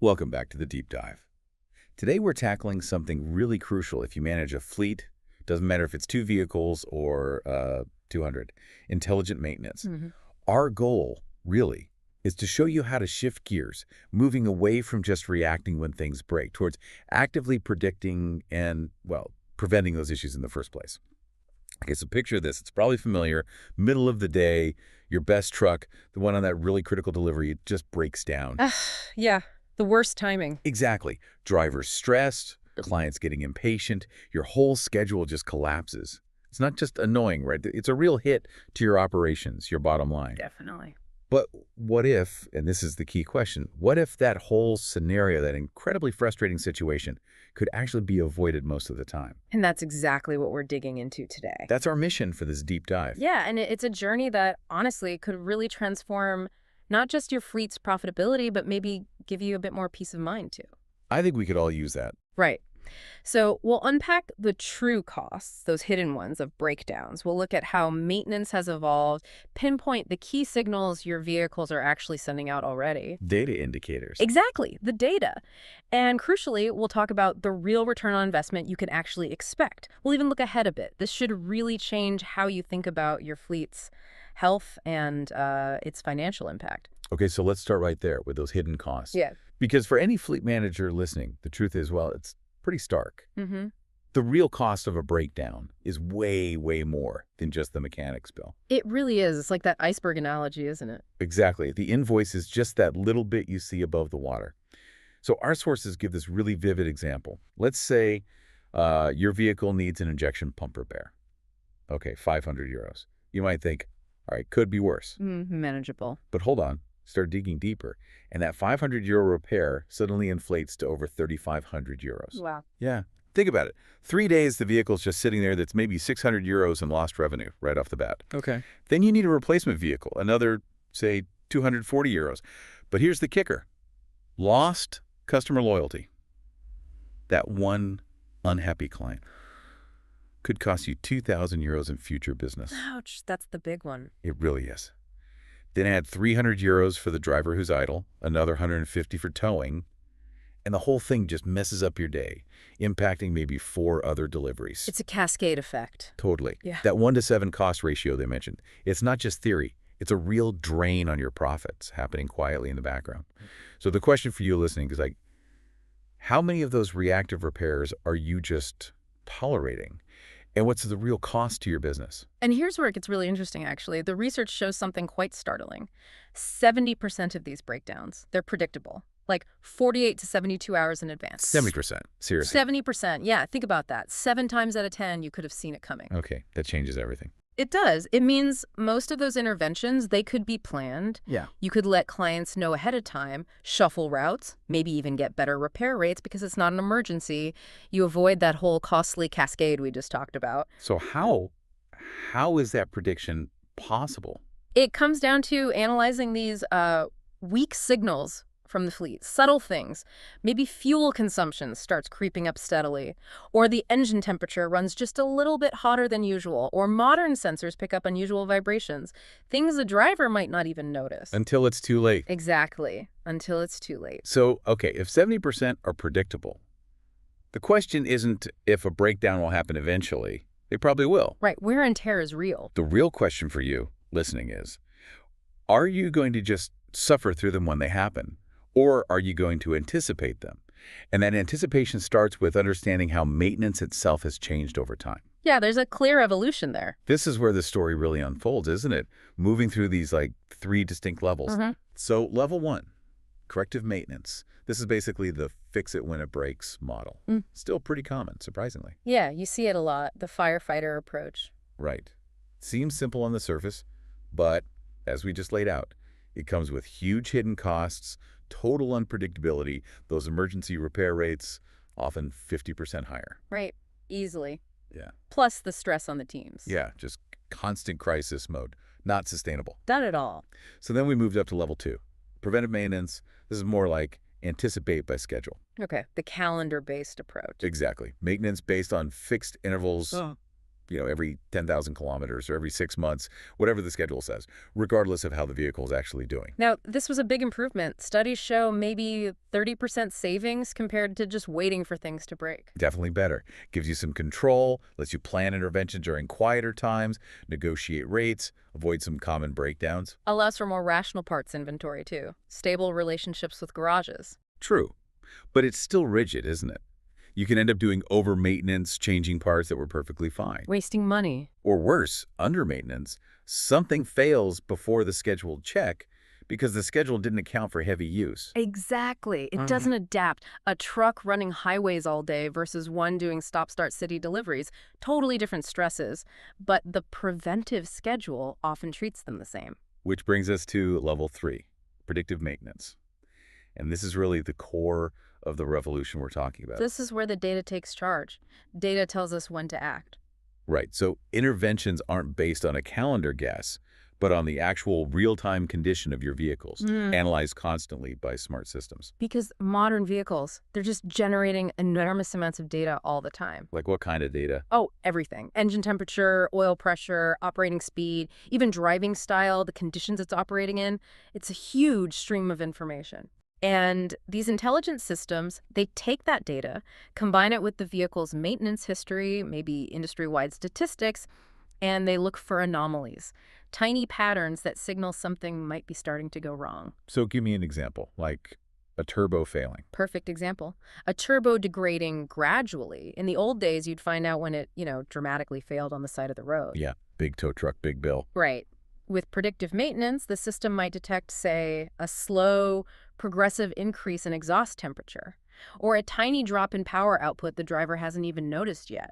Welcome back to the deep dive. Today we're tackling something really crucial if you manage a fleet, doesn't matter if it's 2 vehicles or 200, intelligent maintenance. Hmm. Our goal, really, is to show you how to shift gears, moving away from just reacting when things break towards actively predicting and, well, preventing those issues in the first place. Okay, so picture this. It's probably familiar. Middle of the day, your best truck, the one on that really critical delivery, it just breaks down. Ugh, yeah, the worst timing. Exactly. Drivers stressed, clients getting impatient, your whole schedule just collapses. It's not just annoying, right? It's a real hit to your operations, your bottom line. Definitely. But what if, and this is the key question, what if that whole scenario, that incredibly frustrating situation, could actually be avoided most of the time? And that's exactly what we're digging into today. That's our mission for this deep dive. Yeah, and it's a journey that honestly could really transform not just your fleet's profitability, but maybe give you a bit more peace of mind too. I think we could all use that. Right. So we'll unpack the true costs, those hidden ones of breakdowns. We'll look at how maintenance has evolved, pinpoint the key signals your vehicles are actually sending out already. Data indicators. Exactly, the data. And crucially, we'll talk about the real return on investment you can actually expect. We'll even look ahead a bit. This should really change how you think about your fleet's health and its financial impact. Okay, so let's start right there with those hidden costs. Yeah. Because for any fleet manager listening, the truth is, well, it's pretty stark. Mm-hmm. The real cost of a breakdown is way, way more than just the mechanics bill. It really is. It's like that iceberg analogy, isn't it? Exactly. The invoice is just that little bit you see above the water. So our sources give this really vivid example. Let's say your vehicle needs an injection pump repair. Okay, 500 euros. You might think, all right, could be worse. Manageable. But hold on, start digging deeper. And that 500 euro repair suddenly inflates to over 3,500 euros. Wow. Yeah. Think about it. 3 days, the vehicle's just sitting there that's maybe 600 euros in lost revenue right off the bat. Okay. Then you need a replacement vehicle, another, say, 240 euros. But here's the kicker. Lost customer loyalty. That one unhappy client could cost you 2,000 euros in future business. Ouch, that's the big one. It really is. Then add 300 euros for the driver who's idle, another 150 for towing, and the whole thing just messes up your day, impacting maybe 4 other deliveries. It's a cascade effect. Totally. Yeah. That 1-to-7 cost ratio they mentioned, it's not just theory. It's a real drain on your profits happening quietly in the background. So the question for you listening is like, how many of those reactive repairs are you just tolerating? And what's the real cost to your business? And here's where it gets really interesting, actually. The research shows something quite startling. 70% of these breakdowns, they're predictable, like 48 to 72 hours in advance. 70%. Seriously. 70%. Yeah, think about that. 7 times out of 10, you could have seen it coming. Okay, that changes everything. It does. It means most of those interventions, they could be planned. Yeah. You could let clients know ahead of time, shuffle routes, maybe even get better repair rates because it's not an emergency. You avoid that whole costly cascade we just talked about. So how is that prediction possible? It comes down to analyzing these weak signals from the fleet, subtle things. Maybe fuel consumption starts creeping up steadily, or the engine temperature runs just a little bit hotter than usual, or modern sensors pick up unusual vibrations, things the driver might not even notice. Until it's too late. Exactly, until it's too late. So, okay, if 70% are predictable, the question isn't if a breakdown will happen eventually. They probably will. Right, wear and tear is real. The real question for you listening is, are you going to just suffer through them when they happen? Or are you going to anticipate them? And that anticipation starts with understanding how maintenance itself has changed over time. Yeah, there's a clear evolution there. This is where the story really unfolds, isn't it? Moving through these like 3 distinct levels. So level 1, corrective maintenance. This is basically the fix it when it breaks model. Still pretty common, surprisingly. Yeah, you see it a lot, the firefighter approach. Right. Seems simple on the surface, but as we just laid out, it comes with huge hidden costs, total unpredictability, those emergency repair rates, often 50% higher. Right, easily. Yeah. Plus the stress on the teams. Yeah, just constant crisis mode. Not sustainable. Not at all. So then we moved up to level 2. Preventive maintenance. This is more like anticipate by schedule. Okay, the calendar-based approach. Exactly. Maintenance based on fixed intervals. every 10,000 kilometers or every 6 months, whatever the schedule says, regardless of how the vehicle is actually doing. Now, this was a big improvement. Studies show maybe 30% savings compared to just waiting for things to break. Definitely better. Gives you some control, lets you plan intervention during quieter times, negotiate rates, avoid some common breakdowns. Allows for more rational parts inventory, too. Stable relationships with garages. True. But it's still rigid, isn't it? You can end up doing over-maintenance, changing parts that were perfectly fine. Wasting money. Or worse, under-maintenance. Something fails before the scheduled check because the schedule didn't account for heavy use. Exactly. It doesn't adapt. A truck running highways all day versus one doing stop-start city deliveries. Totally different stresses. But the preventive schedule often treats them the same. Which brings us to level 3, predictive maintenance. And this is really the core of the revolution we're talking about. This is where the data takes charge. Data tells us when to act. Right. So interventions aren't based on a calendar guess, but on the actual real-time condition of your vehicles, analyzed constantly by smart systems. Because modern vehicles, they're just generating enormous amounts of data all the time. Like what kind of data? Oh, everything. Engine temperature, oil pressure, operating speed, even driving style, the conditions it's operating in. It's a huge stream of information. And these intelligent systems, they take that data, combine it with the vehicle's maintenance history, maybe industry-wide statistics, and they look for anomalies, tiny patterns that signal something might be starting to go wrong. So give me an example, like a turbo failing. Perfect example. A turbo degrading gradually. In the old days, you'd find out when it, dramatically failed on the side of the road. Yeah, big tow truck, big bill. Right. With predictive maintenance, the system might detect, say, a slow, progressive increase in exhaust temperature, or a tiny drop in power output the driver hasn't even noticed yet,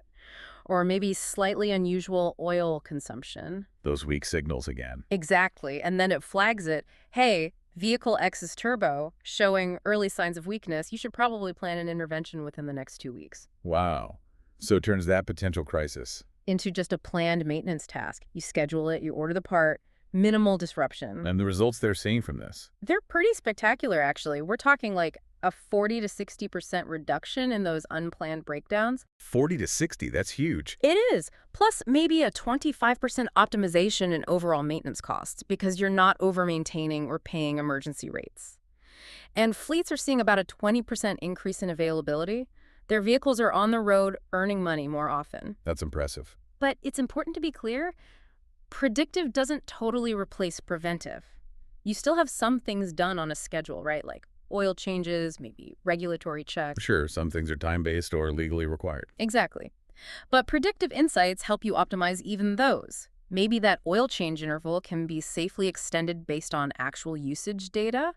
or maybe slightly unusual oil consumption. Those weak signals again. Exactly. And then it flags it, hey, vehicle X's turbo showing early signs of weakness. You should probably plan an intervention within the next 2 weeks. Wow. So it turns that potential crisis into just a planned maintenance task. You schedule it, you order the part, minimal disruption. And the results they're seeing from this? They're pretty spectacular, actually. We're talking like a 40 to 60% reduction in those unplanned breakdowns. 40 to 60, that's huge. It is. Plus maybe a 25% optimization in overall maintenance costs because you're not over-maintaining or paying emergency rates. And fleets are seeing about a 20% increase in availability. Their vehicles are on the road earning money more often. That's impressive. But it's important to be clear, predictive doesn't totally replace preventive. You still have some things done on a schedule, right? Like oil changes, maybe regulatory checks. Sure, some things are time-based or legally required. Exactly. But predictive insights help you optimize even those. Maybe that oil change interval can be safely extended based on actual usage data,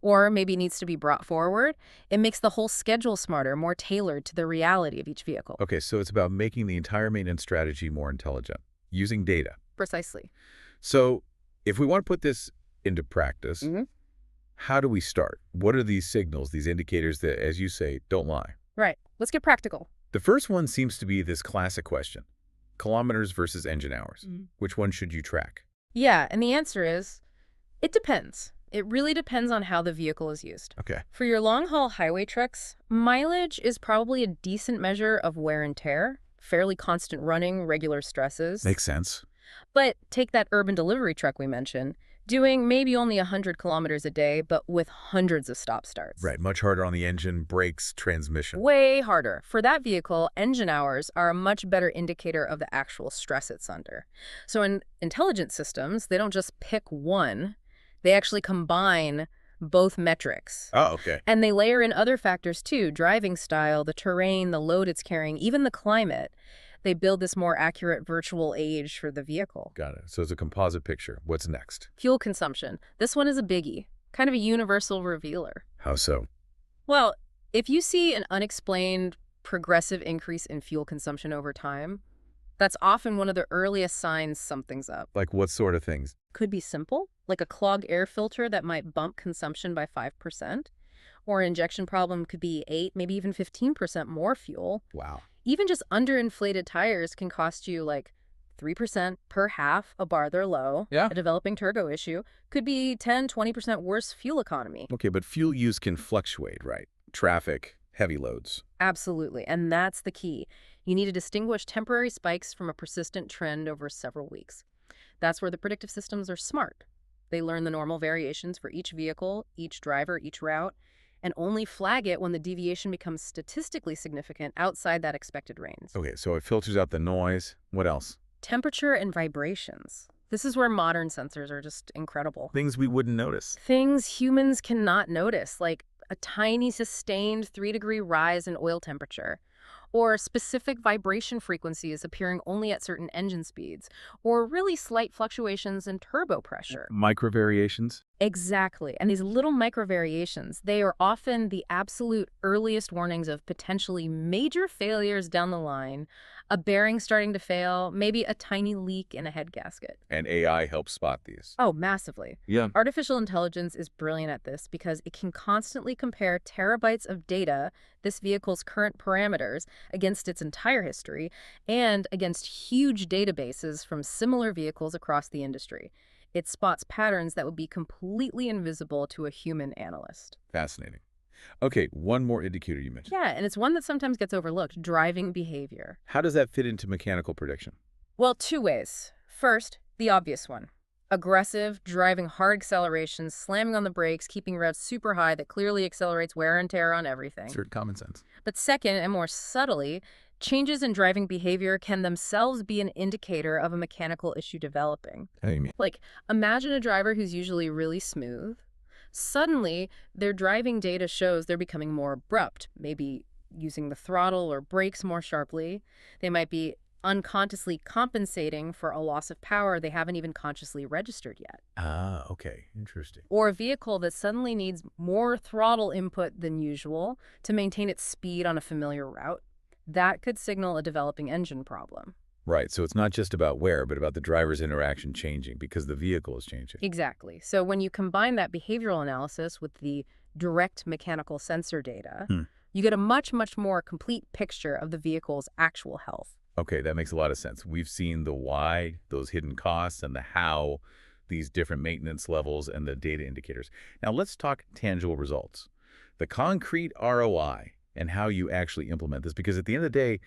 or maybe needs to be brought forward. It makes the whole schedule smarter, more tailored to the reality of each vehicle. Okay, so it's about making the entire maintenance strategy more intelligent, using data. Precisely. So if we want to put this into practice, how do we start? What are these signals, these indicators that, as you say, don't lie? Right. Let's get practical. The first one seems to be this classic question. Kilometers versus engine hours. Which one should you track? Yeah, and the answer is, it depends. It really depends on how the vehicle is used. Okay. For your long-haul highway trucks, mileage is probably a decent measure of wear and tear, fairly constant running, regular stresses. Makes sense. But take that urban delivery truck we mentioned, doing maybe only 100 kilometers a day, but with hundreds of stop-starts. Right, much harder on the engine, brakes, transmission. Way harder. For that vehicle, engine hours are a much better indicator of the actual stress it's under. So in intelligent systems, they don't just pick one, they actually combine both metrics. Oh, okay. And they layer in other factors too, driving style, the terrain, the load it's carrying, even the climate. They build this more accurate virtual age for the vehicle. Got it. So it's a composite picture. What's next? Fuel consumption. This one is a biggie, kind of a universal revealer. How so? Well, if you see an unexplained progressive increase in fuel consumption over time, that's often one of the earliest signs something's up. Like what sort of things? Could be simple, like a clogged air filter that might bump consumption by 5%, or an injection problem could be 8, maybe even 15% more fuel. Wow. Even just underinflated tires can cost you like 3% per half a bar they're low. Yeah. A developing turbo issue could be 10, 20% worse fuel economy. Okay, but fuel use can fluctuate, right? Traffic, heavy loads. Absolutely, and that's the key. You need to distinguish temporary spikes from a persistent trend over several weeks. That's where the predictive systems are smart. They learn the normal variations for each vehicle, each driver, each route, and only flag it when the deviation becomes statistically significant outside that expected range. Okay, so it filters out the noise. What else? Temperature and vibrations. This is where modern sensors are just incredible. Things we wouldn't notice. Things humans cannot notice, like a tiny sustained 3-degree rise in oil temperature, or specific vibration frequencies appearing only at certain engine speeds, or really slight fluctuations in turbo pressure. Micro variations? Exactly. And these little micro variations, they are often the absolute earliest warnings of potentially major failures down the line, a bearing starting to fail, maybe a tiny leak in a head gasket. And AI helps spot these. Oh, massively. Yeah. Artificial intelligence is brilliant at this because it can constantly compare terabytes of data, this vehicle's current parameters, against its entire history, and against huge databases from similar vehicles across the industry. It spots patterns that would be completely invisible to a human analyst. Fascinating. Okay, one more indicator you mentioned. Yeah, and it's one that sometimes gets overlooked, driving behavior. How does that fit into mechanical prediction? Well, two ways. First, the obvious one. Aggressive, driving hard accelerations, slamming on the brakes, keeping revs super high that clearly accelerates wear and tear on everything. Insert common sense. But second, and more subtly, changes in driving behavior can themselves be an indicator of a mechanical issue developing. How do you mean? Like, imagine a driver who's usually really smooth. Suddenly, their driving data shows they're becoming more abrupt, maybe using the throttle or brakes more sharply. They might be unconsciously compensating for a loss of power they haven't even consciously registered yet. Ah, okay. Interesting. Or a vehicle that suddenly needs more throttle input than usual to maintain its speed on a familiar route. That could signal a developing engine problem. Right, so it's not just about wear, but about the driver's interaction changing because the vehicle is changing. Exactly. So when you combine that behavioral analysis with the direct mechanical sensor data, you get a much, much more complete picture of the vehicle's actual health. Okay, that makes a lot of sense. We've seen the why, those hidden costs, and the how, these different maintenance levels and the data indicators. Now let's talk tangible results. The concrete ROI and how you actually implement this, because at the end of the day,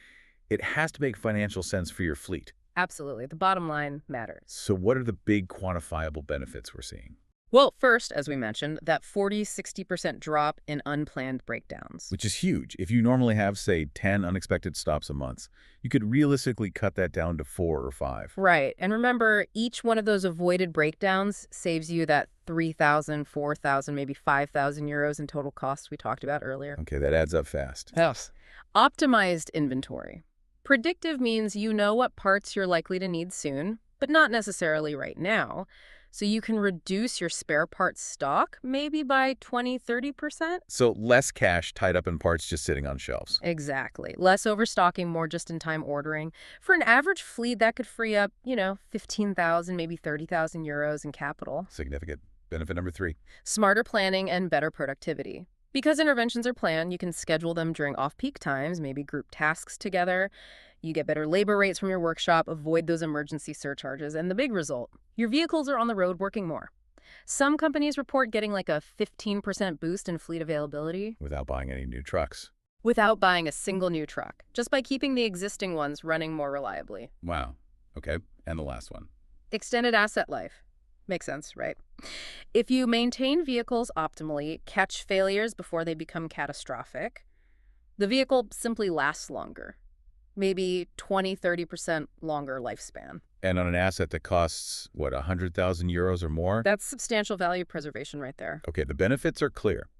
it has to make financial sense for your fleet. Absolutely. The bottom line matters. So what are the big quantifiable benefits we're seeing? Well, first, as we mentioned, that 40–60% drop in unplanned breakdowns. Which is huge. If you normally have, say, 10 unexpected stops a month, you could realistically cut that down to 4 or 5. Right. And remember, each one of those avoided breakdowns saves you that 3,000, 4,000, maybe 5,000 euros in total costs we talked about earlier. Okay, that adds up fast. Yes. Optimized inventory. Predictive means you know what parts you're likely to need soon, but not necessarily right now. So you can reduce your spare parts stock maybe by 20–30%. So less cash tied up in parts just sitting on shelves. Exactly. Less overstocking, more just-in-time ordering. For an average fleet, that could free up, 15,000, maybe 30,000 euros in capital. Significant. Benefit number 3. Smarter planning and better productivity. Because interventions are planned, you can schedule them during off-peak times, maybe group tasks together. You get better labor rates from your workshop, avoid those emergency surcharges, and the big result, your vehicles are on the road working more. Some companies report getting like a 15% boost in fleet availability. Without buying any new trucks. Without buying a single new truck, just by keeping the existing ones running more reliably. Wow. Okay. And the last one. Extended asset life. Makes sense, right? If you maintain vehicles optimally, catch failures before they become catastrophic, the vehicle simply lasts longer. Maybe 20–30% longer lifespan. And on an asset that costs, what, 100,000 euros or more? That's substantial value preservation right there. Okay, the benefits are clear.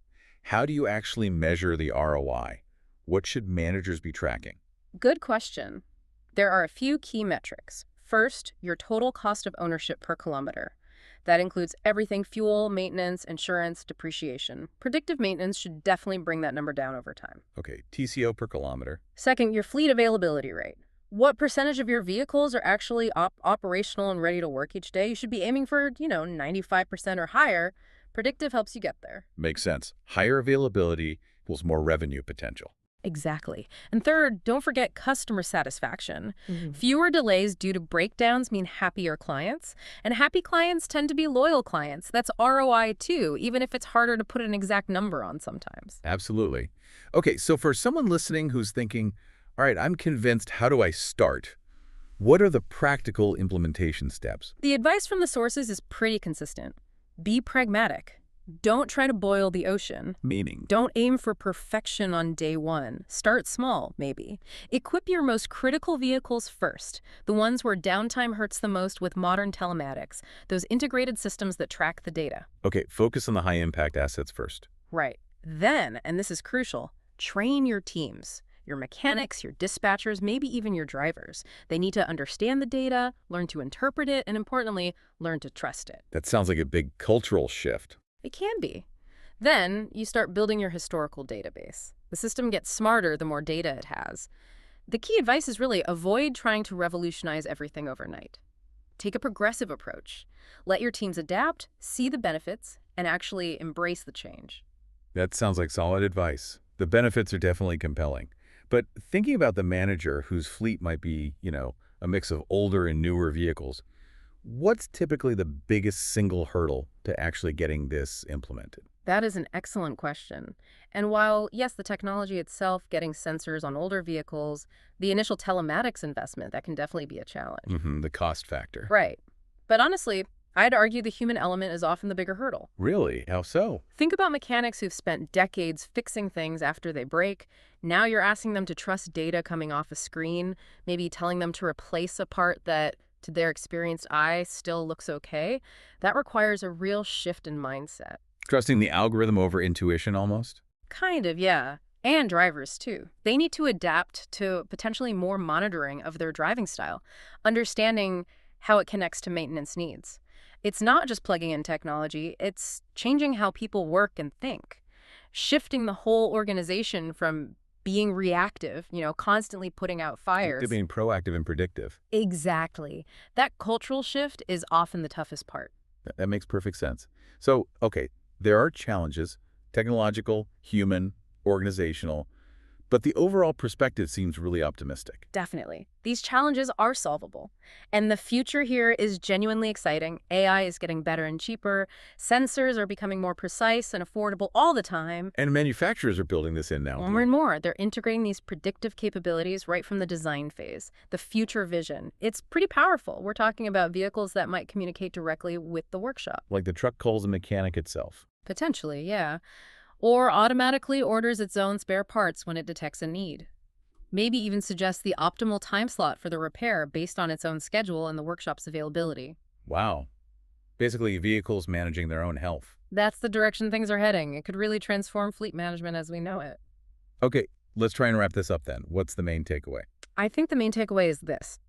How do you actually measure the ROI? What should managers be tracking? Good question. There are a few key metrics. First, your total cost of ownership per kilometer. That includes everything: fuel, maintenance, insurance, depreciation. Predictive maintenance should definitely bring that number down over time. Okay, TCO per kilometer. Second, your fleet availability rate. What percentage of your vehicles are actually operational and ready to work each day? You should be aiming for, 95% or higher. Predictive helps you get there. Makes sense. Higher availability equals more revenue potential. Exactly. And third, don't forget customer satisfaction. Mhm. Fewer delays due to breakdowns mean happier clients, and happy clients tend to be loyal clients. That's ROI too, even if it's harder to put an exact number on sometimes. Absolutely. Okay, so for someone listening who's thinking, all right, I'm convinced, how do I start? What are the practical implementation steps? The advice from the sources is pretty consistent. Be pragmatic. Don't try to boil the ocean. Meaning, Don't aim for perfection on day one. Start small, maybe. Equip your most critical vehicles first, the ones where downtime hurts the most with modern telematics, those integrated systems that track the data. okay, focus on the high-impact assets first. Right. Then, and this is crucial, train your teams. Your mechanics, your dispatchers, maybe even your drivers. They need to understand the data, learn to interpret it, and importantly, learn to trust it. That sounds like a big cultural shift. It can be. Then you start building your historical database. The system gets smarter the more data it has. The key advice is really avoid trying to revolutionize everything overnight. Take a progressive approach. Let your teams adapt, see the benefits, and actually embrace the change. That sounds like solid advice. The benefits are definitely compelling. But thinking about the manager whose fleet might be, a mix of older and newer vehicles, what's typically the biggest single hurdle to actually getting this implemented? That is an excellent question. And while, yes, the technology itself, getting sensors on older vehicles, the initial telematics investment, that can definitely be a challenge. The cost factor. Right. But honestly, I'd argue the human element is often the bigger hurdle. Really? How so? Think about mechanics who've spent decades fixing things after they break. Now you're asking them to trust data coming off a screen, maybe telling them to replace a part that, to their experienced eye, still looks okay. That requires a real shift in mindset. Trusting the algorithm over intuition almost? Kind of, yeah. And drivers, too. They need to adapt to potentially more monitoring of their driving style, understanding how it connects to maintenance needs. It's not just plugging in technology, it's changing how people work and think, shifting the whole organization from being reactive, constantly putting out fires. To being proactive and predictive. Exactly. That cultural shift is often the toughest part. That makes perfect sense. So, okay, there are challenges, technological, human, organizational, but the overall perspective seems really optimistic. Definitely. These challenges are solvable. And the future here is genuinely exciting. AI is getting better and cheaper. Sensors are becoming more precise and affordable all the time. And manufacturers are building this in now. More and more, they're integrating these predictive capabilities right from the design phase, the future vision. It's pretty powerful. We're talking about vehicles that might communicate directly with the workshop. Like the truck calls the mechanic itself. Potentially, yeah. Or automatically orders its own spare parts when it detects a need. Maybe even suggests the optimal time slot for the repair based on its own schedule and the workshop's availability. Wow. Basically, vehicles managing their own health. That's the direction things are heading. It could really transform fleet management as we know it. Okay, let's try and wrap this up then. What's the main takeaway? I think the main takeaway is this.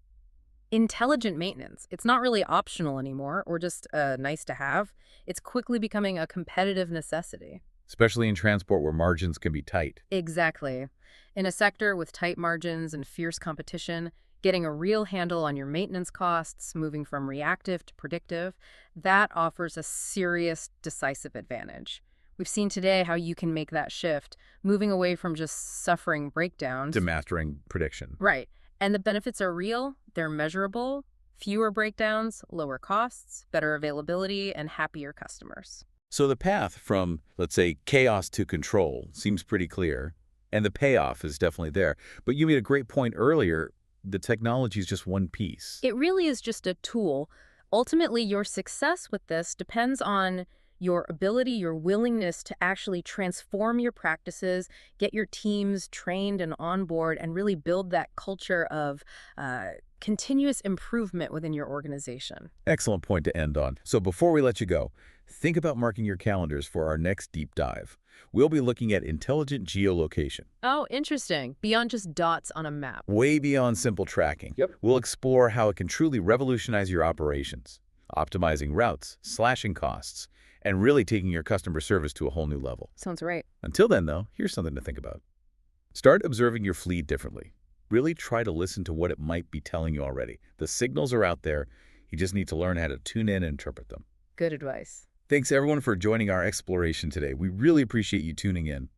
Intelligent maintenance. It's not really optional anymore or just nice to have. It's quickly becoming a competitive necessity. Especially in transport where margins can be tight. Exactly. In a sector with tight margins and fierce competition, getting a real handle on your maintenance costs, moving from reactive to predictive, that offers a serious, decisive advantage. We've seen today how you can make that shift, moving away from just suffering breakdowns. To mastering prediction. Right. And the benefits are real, they're measurable, fewer breakdowns, lower costs, better availability, and happier customers. So the path from, let's say, chaos to control seems pretty clear, and the payoff is definitely there. But you made a great point earlier, the technology is just one piece. It really is just a tool. Ultimately, your success with this depends on your ability, your willingness to actually transform your practices, get your teams trained and on board, and really build that culture of continuous improvement within your organization. Excellent point to end on. So before we let you go, think about marking your calendars for our next deep dive. We'll be looking at intelligent geolocation. Oh, interesting. Beyond just dots on a map. Way beyond simple tracking. Yep. We'll explore how it can truly revolutionize your operations, optimizing routes, slashing costs, and really taking your customer service to a whole new level. Sounds right. Until then, though, here's something to think about. Start observing your fleet differently. Really try to listen to what it might be telling you already. The signals are out there. You just need to learn how to tune in and interpret them. Good advice. Thanks, everyone, for joining our exploration today. We really appreciate you tuning in.